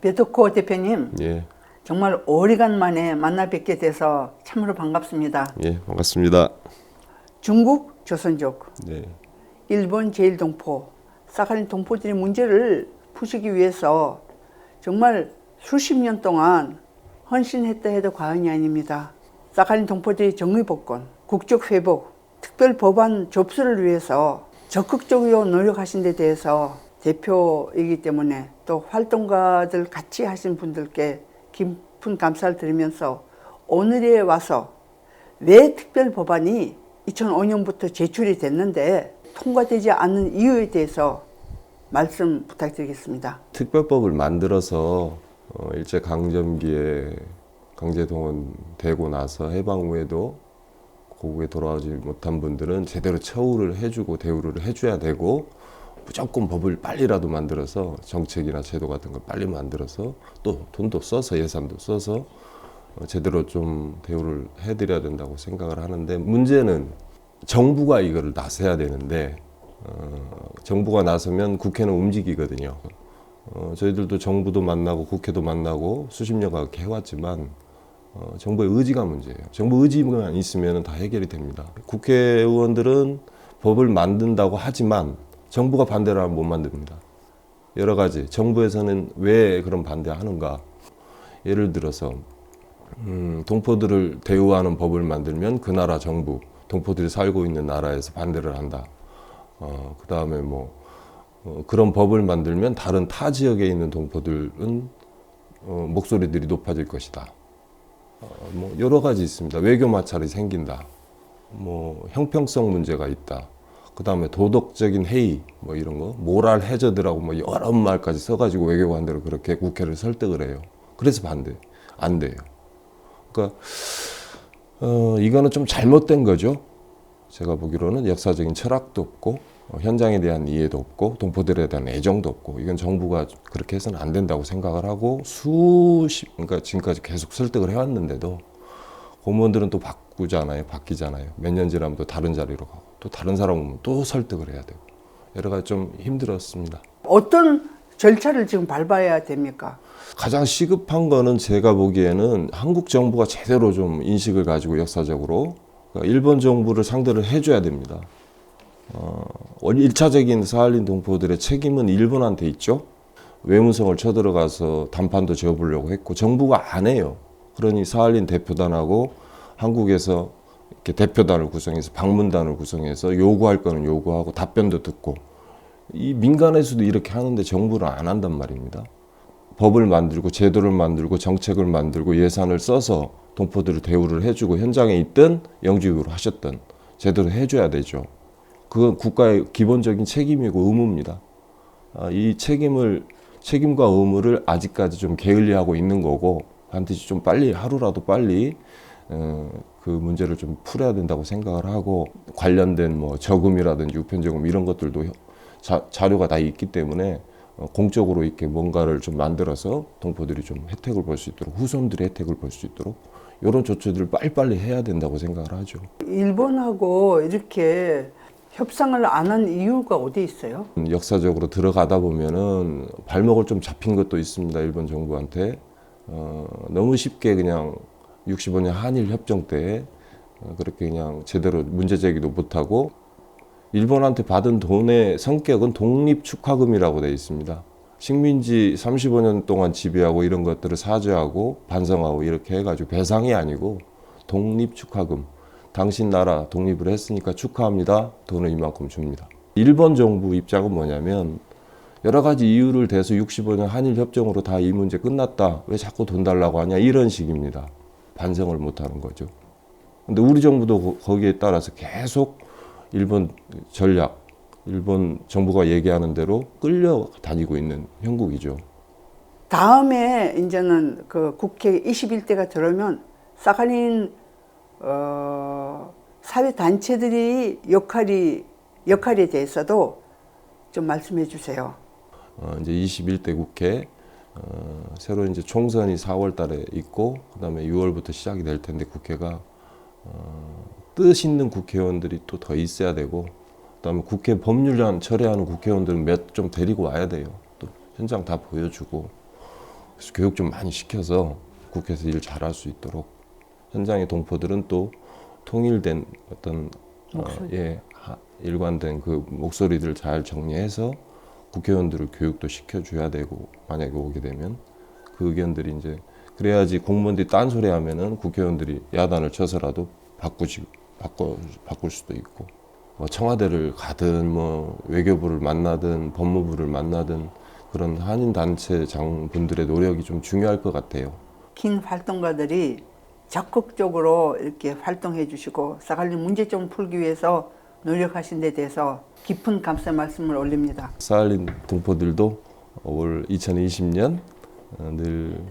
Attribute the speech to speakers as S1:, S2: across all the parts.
S1: 베토코 대표님,
S2: 예,
S1: 정말 오래간만에 만나 뵙게 돼서 참으로 반갑습니다.
S2: 예, 반갑습니다.
S1: 중국 조선족,
S2: 네,
S1: 일본 제일동포, 사카린 동포들의 문제를 푸시기 위해서 정말 수십 년 동안 헌신했다 해도 과언이 아닙니다. 사카린 동포들의 정의복권, 국적회복, 특별법안 접수를 위해서 적극적으로 노력하신 데 대해서 대표이기 때문에 또 활동가들 같이 하신 분들께 깊은 감사를 드리면서 오늘에 와서 왜 특별법안이 2005년부터 제출이 됐는데 통과되지 않는 이유에 대해서 말씀 부탁드리겠습니다.
S2: 특별법을 만들어서 일제강점기에 강제동원 되고 나서 해방 후에도 고국에 돌아오지 못한 분들은 제대로 처우를 해주고 대우를 해줘야 되고 무조건 법을 빨리라도 만들어서 정책이나 제도 같은 걸 빨리 만들어서 또 돈도 써서 예산도 써서 제대로 좀 대우를 해드려야 된다고 생각을 하는데 문제는 정부가 이거를 나서야 되는데 정부가 나서면 국회는 움직이거든요. 저희들도 정부도 만나고 국회도 만나고 수십 년간 그렇게 해왔지만 정부의 의지가 문제예요. 정부 의지만 있으면 다 해결이 됩니다. 국회의원들은 법을 만든다고 하지만 정부가 반대를 하면 못 만듭니다. 여러 가지 정부에서는 왜 그런 반대하는가. 예를 들어서 동포들을 대우하는 법을 만들면 그 나라 정부, 동포들이 살고 있는 나라에서 반대를 한다. 그 다음에 그런 법을 만들면 다른 타 지역에 있는 동포들은 목소리들이 높아질 것이다. 여러 가지 있습니다. 외교 마찰이 생긴다. 형평성 문제가 있다. 그 다음에 도덕적인 해이, 이런 거, 모랄 해저드라고 여러 말까지 써가지고 외교관들을 그렇게 국회를 설득을 해요. 그래서 안 돼요. 그러니까, 이거는 좀 잘못된 거죠. 제가 보기로는 역사적인 철학도 없고, 현장에 대한 이해도 없고, 동포들에 대한 애정도 없고, 이건 정부가 그렇게 해서는 안 된다고 생각을 하고, 그러니까 지금까지 계속 설득을 해왔는데도, 공무원들은 또 바뀌잖아요. 몇 년 지나면 또 다른 자리로 가고, 또 다른 사람 오면 또 설득을 해야 되고, 여러 가지 좀 힘들었습니다.
S1: 어떤 절차를 지금 밟아야 됩니까?
S2: 가장 시급한 거는 제가 보기에는 한국 정부가 제대로 좀 인식을 가지고 역사적으로, 그러니까 일본 정부를 상대를 해줘야 됩니다. 1차적인 사할린 동포들의 책임은 일본한테 있죠. 외무성을 쳐들어가서 단판도 지어보려고 했고 정부가 안 해요. 그러니 사할린 대표단하고 한국에서 이렇게 대표단을 구성해서 방문단을 구성해서 요구할 거는 요구하고 답변도 듣고 이 민간에서도 이렇게 하는데 정부는 안 한단 말입니다. 법을 만들고 제도를 만들고 정책을 만들고 예산을 써서 동포들을 대우를 해주고 현장에 있든 영주직으로 하셨든 제대로 해줘야 되죠. 그건 국가의 기본적인 책임이고 의무입니다. 이 책임과 의무를 아직까지 좀 게을리하고 있는 거고 반드시 좀 빨리 하루라도 빨리 그 문제를 좀 풀어야 된다고 생각을 하고 관련된 저금이라든지 우편저금 이런 것들도 자료가 다 있기 때문에 공적으로 이렇게 뭔가를 좀 만들어서 동포들이 좀 혜택을 볼 수 있도록 후손들이 혜택을 볼 수 있도록 이런 조치들을 빨리빨리 해야 된다고 생각을 하죠.
S1: 일본하고 이렇게 협상을 안 한 이유가 어디 있어요?
S2: 역사적으로 들어가다 보면은 발목을 좀 잡힌 것도 있습니다. 일본 정부한테 너무 쉽게 그냥 65년 한일 협정 때 그렇게 그냥 제대로 문제 제기도 못하고 일본한테 받은 돈의 성격은 독립축하금이라고 되어 있습니다. 식민지 35년 동안 지배하고 이런 것들을 사죄하고 반성하고 이렇게 해가지고 배상이 아니고 독립축하금. 당신 나라 독립을 했으니까 축하합니다. 돈을 이만큼 줍니다. 일본 정부 입장은 뭐냐면 여러 가지 이유를 대서 65년 한일 협정으로 다 이 문제 끝났다. 왜 자꾸 돈 달라고 하냐 이런 식입니다. 반성을 못하는 거죠. 근데 우리 정부도 거기에 따라서 계속 일본 전략, 일본 정부가 얘기하는 대로 끌려다니고 있는 형국이죠.
S1: 다음에 이제는 그 국회 21대가 들어오면 사카린 사회단체들이 역할에 대해서도 좀 말씀해 주세요.
S2: 이제 21대 국회 새로 이제 총선이 4월 달에 있고 그다음에 6월부터 시작이 될 텐데 국회가 뜻 있는 국회의원들이 또 더 있어야 되고 그다음에 국회 법률안 처리하는 국회의원들은 몇 좀 데리고 와야 돼요. 또 현장 다 보여주고 그래서 교육 좀 많이 시켜서 국회에서 일 잘할 수 있도록 현장의 동포들은 또 통일된 어떤 일관된 그 목소리들을 잘 정리해서 국회의원들을 교육도 시켜줘야 되고 만약에 오게 되면 그 의견들이 이제 그래야지 공무원들이 딴소리 하면은 국회의원들이 야단을 쳐서라도 바꿀 수도 있고 뭐 청와대를 가든 뭐 외교부를 만나든 법무부를 만나든 그런 한인 단체 장분들의 노력이 좀 중요할 것 같아요.
S1: 긴 활동가들이 적극적으로 이렇게 활동해 주시고 사할린 문제점을 풀기 위해서 노력하신 데 대해서 깊은 감사 말씀을 올립니다.
S2: 사할린 동포들도 올 2020년 늘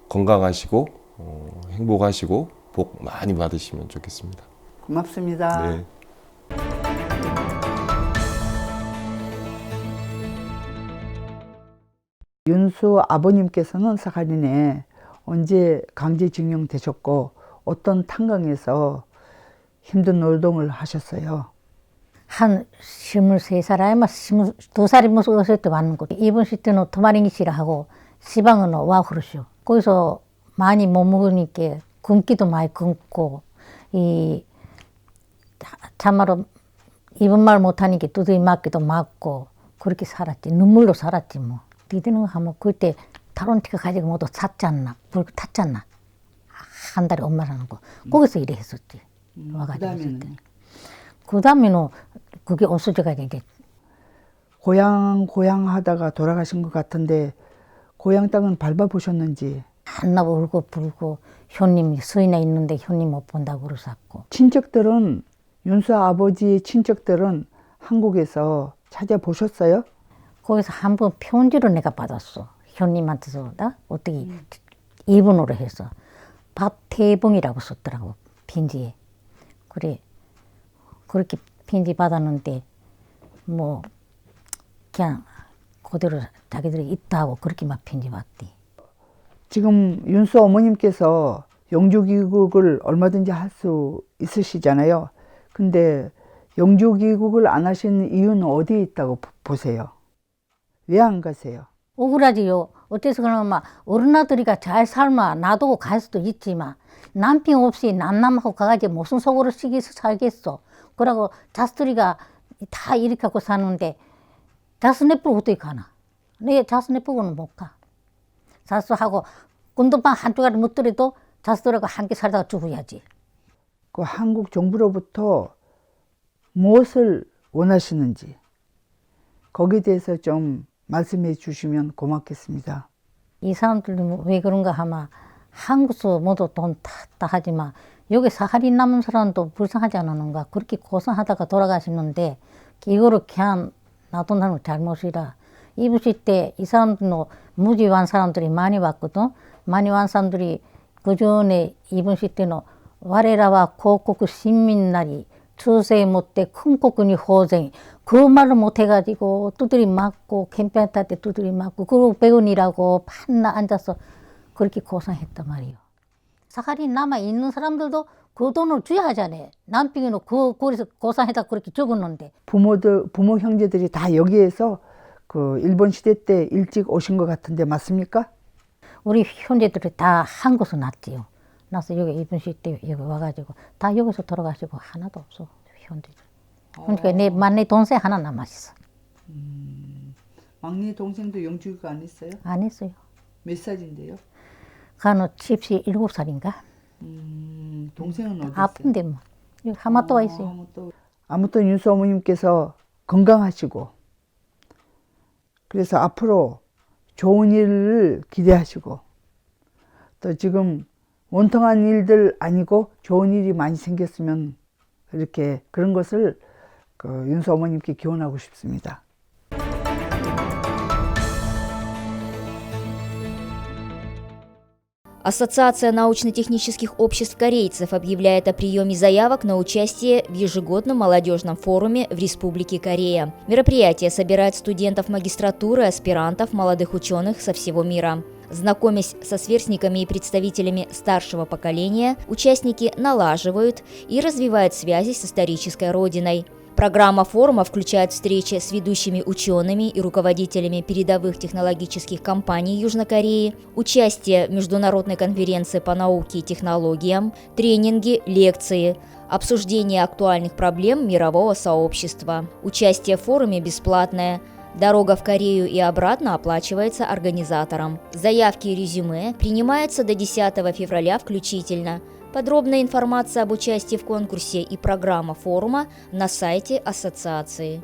S2: 건강하시고 행복하시고 복 많이 받으시면 좋겠습니다.
S1: 고맙습니다.
S2: 네.
S1: 윤수 아버님께서는 사할린에 언제 강제징용 되셨고 어떤 탄광에서 힘든 노동을 하셨어요?
S3: 한 23살 아니면 22살이 먹었을 때 왔는 거. 이번 시때는 토마링이시라 하고 시방은 와 그러시오. 거기서 많이 못 먹으니까 굶기도 많이 굶고 참말로 입은 말 못하니까 두드리 맞기도 맞고 그렇게 살았지. 눈물로 살았지 뭐. 니들은 하면 그때 타론티가 가지고 모두 샀잖아. 불 탔잖아. 한 달에 엄마라는 거. 거기서 일을 했었지. 와가지고. 그 다음에는 그게 없어져가지고 이제.
S1: 고향 하다가 돌아가신 것 같은데 고향 땅은 밟아보셨는지?
S3: 한나고 울고 불고 현님이 서인에 있는데 현님 못 본다고 그러셨고.
S1: 친척들은 윤수 아버지의 친척들은 한국에서 찾아보셨어요?
S3: 거기서 한 번 편지를 내가 받았어. 현님한테서 어떻게 일본어로 해서 박태봉이라고 썼더라고 편지에. 그래 그렇게 편지 받았는데 뭐 그냥 그대로 자기들이 있다고 그렇게 막 편지 받대.
S1: 지금 윤수 어머님께서 영주 귀국을 얼마든지 할 수 있으시잖아요. 근데 영주 귀국을 안 하시는 이유는 어디에 있다고 보세요? 왜 안 가세요?
S3: 억울하지요. 어째서 그러면 어른아들이가 잘 살마 놔두고 갈 수도 있지만 남편 없이 남남하고 가가지고 무슨 속으로 시기서 살겠어. 그러고 자식들이가 다 이렇게 하고 사는데 자식 내쁘고 어떻게 가나. 내 자식 내쁘고는 못 가. 자식하고 군도방 한쪽에 묻더라도 자식들하고 함께 살다가 죽어야지.
S1: 그 한국 정부로부터 무엇을 원하시는지 거기에 대해서 좀 말씀해 주시면 고맙겠습니다.
S3: 이 사람들은 왜 그런가 하면 한국에서 모두 돈 탔다 하지만 여기 사할린 남은 사람도 불쌍하지 않았는가. 그렇게 고생하다가 돌아가시는데 이거를 그냥 놔둔다는 건 잘못이라. 입으실 때 이 사람들은 무지한 사람들이 많이 왔거든. 많이 온 사람들이 그 전에 입으실 때는 와레라와 고국 신민날이 추세 못돼 큰 코끈이 호쟁이 그 말을 못해가지고 두드리 맞고 캠페인 탈 때 두드리 맞고 그리고 100원이라고 판나 앉아서 그렇게 고생했단 말이요. 사할린 남아있는 사람들도 그 돈을 줘야 하잖아요. 남편은 거기서 고생해다 그렇게 죽었는데.
S1: 부모 형제들이 다 여기에서 그 일본 시대 때 일찍 오신 것 같은데 맞습니까?
S3: 우리 형제들이 다 한국에서 났지요. 나서 여기 입은시 때 여기 와가지고 다 여기서 돌아가시고 하나도 없어 형제들. 그러니까 내 막내 동생 하나 남았어.
S1: 막내 동생도 영주가 안 했어요?
S3: 안 했어요.
S1: 몇 살인데요?
S3: 가는 17살인가?
S1: 동생은 어디 있어요?
S3: 아픈데 뭐. 여기 하마토가 있어요.
S1: 아무튼 윤수 어머님께서 건강하시고 그래서 앞으로 좋은 일을 기대하시고 또 지금 원통한 일들 아니고 좋은 일이 많이 생겼으면 이렇게 그런 것을 그 윤수 어머님께 기원하고 싶습니다.
S4: Ассоциация научно-технических обществ корейцев объявляет о приеме заявок на участие в ежегодном молодежном форуме в Республике Корея. Мероприятие собирает студентов магистратуры, аспирантов, молодых ученых со всего мира. Знакомясь со сверстниками и представителями старшего поколения, участники налаживают и развивают связи с исторической родиной. Программа форума включает встречи с ведущими учеными и руководителями передовых технологических компаний Южной Кореи, участие в международной конференции по науке и технологиям, тренинги, лекции, обсуждение актуальных проблем мирового сообщества. Участие в форуме бесплатное. Дорога в Корею и обратно оплачивается организатором. Заявки и резюме принимаются до 10 февраля включительно. Подробная информация об участии в конкурсе и программа форума на сайте ассоциации.